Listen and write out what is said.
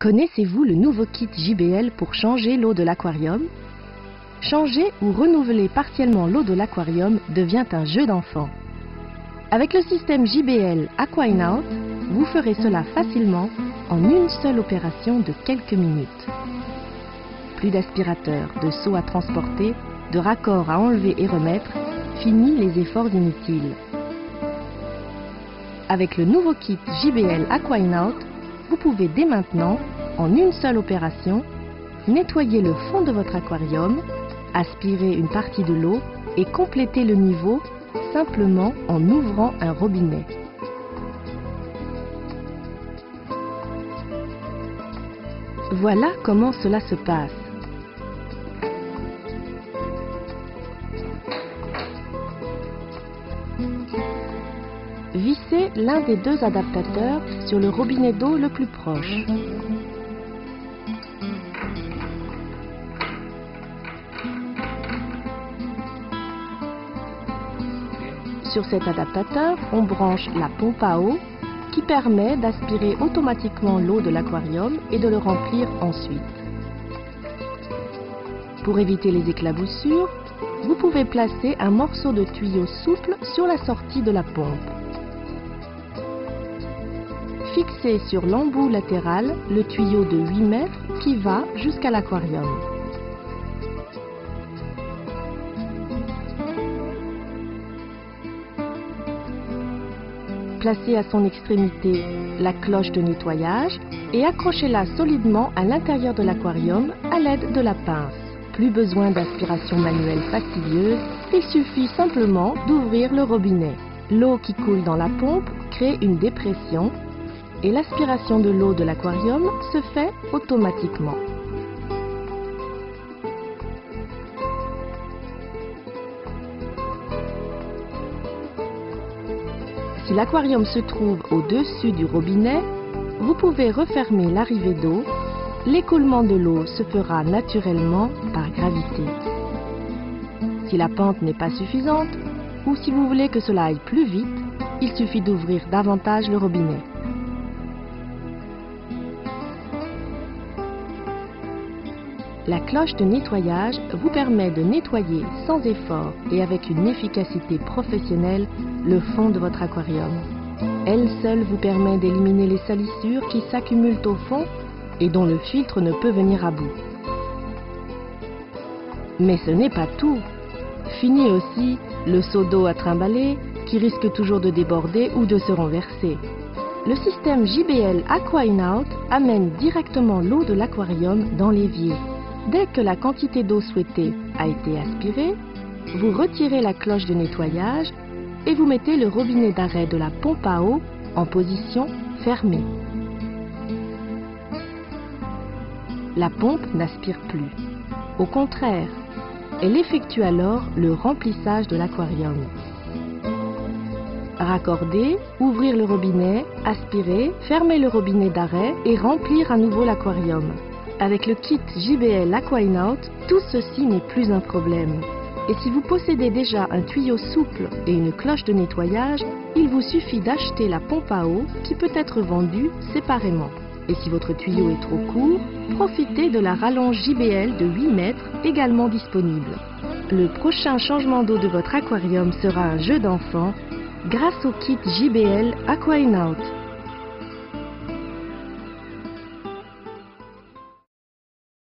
Connaissez-vous le nouveau kit JBL pour changer l'eau de l'aquarium? Changer ou renouveler partiellement l'eau de l'aquarium devient un jeu d'enfant. Avec le système JBL Aqua In Out, vous ferez cela facilement en une seule opération de quelques minutes. Plus d'aspirateur, de seau à transporter, de raccords à enlever et remettre, fini les efforts inutiles. Avec le nouveau kit JBL Aqua In Out, vous pouvez dès maintenant, en une seule opération, nettoyer le fond de votre aquarium, aspirer une partie de l'eau et compléter le niveau simplement en ouvrant un robinet. Voilà comment cela se passe. Vissez l'un des deux adaptateurs sur le robinet d'eau le plus proche. Sur cet adaptateur, on branche la pompe à eau qui permet d'aspirer automatiquement l'eau de l'aquarium et de le remplir ensuite. Pour éviter les éclaboussures, vous pouvez placer un morceau de tuyau souple sur la sortie de la pompe. Fixez sur l'embout latéral le tuyau de 8 mètres qui va jusqu'à l'aquarium. Placez à son extrémité la cloche de nettoyage et accrochez-la solidement à l'intérieur de l'aquarium à l'aide de la pince. Plus besoin d'aspiration manuelle fastidieuse, il suffit simplement d'ouvrir le robinet. L'eau qui coule dans la pompe crée une dépression et l'aspiration de l'eau de l'aquarium se fait automatiquement. Si l'aquarium se trouve au-dessus du robinet, vous pouvez refermer l'arrivée d'eau. L'écoulement de l'eau se fera naturellement par gravité. Si la pente n'est pas suffisante, ou si vous voulez que cela aille plus vite, il suffit d'ouvrir davantage le robinet. La cloche de nettoyage vous permet de nettoyer sans effort et avec une efficacité professionnelle le fond de votre aquarium. Elle seule vous permet d'éliminer les salissures qui s'accumulent au fond et dont le filtre ne peut venir à bout. Mais ce n'est pas tout. Fini aussi le seau d'eau à trimballer qui risque toujours de déborder ou de se renverser. Le système JBL Aqua In Out amène directement l'eau de l'aquarium dans l'évier. Dès que la quantité d'eau souhaitée a été aspirée, vous retirez la cloche de nettoyage et vous mettez le robinet d'arrêt de la pompe à eau en position fermée. La pompe n'aspire plus. Au contraire, elle effectue alors le remplissage de l'aquarium. Raccorder, ouvrir le robinet, aspirer, fermer le robinet d'arrêt et remplir à nouveau l'aquarium. Avec le kit JBL Aqua In Out, tout ceci n'est plus un problème. Et si vous possédez déjà un tuyau souple et une cloche de nettoyage, il vous suffit d'acheter la pompe à eau qui peut être vendue séparément. Et si votre tuyau est trop court, profitez de la rallonge JBL de 8 mètres également disponible. Le prochain changement d'eau de votre aquarium sera un jeu d'enfant grâce au kit JBL Aqua In Out.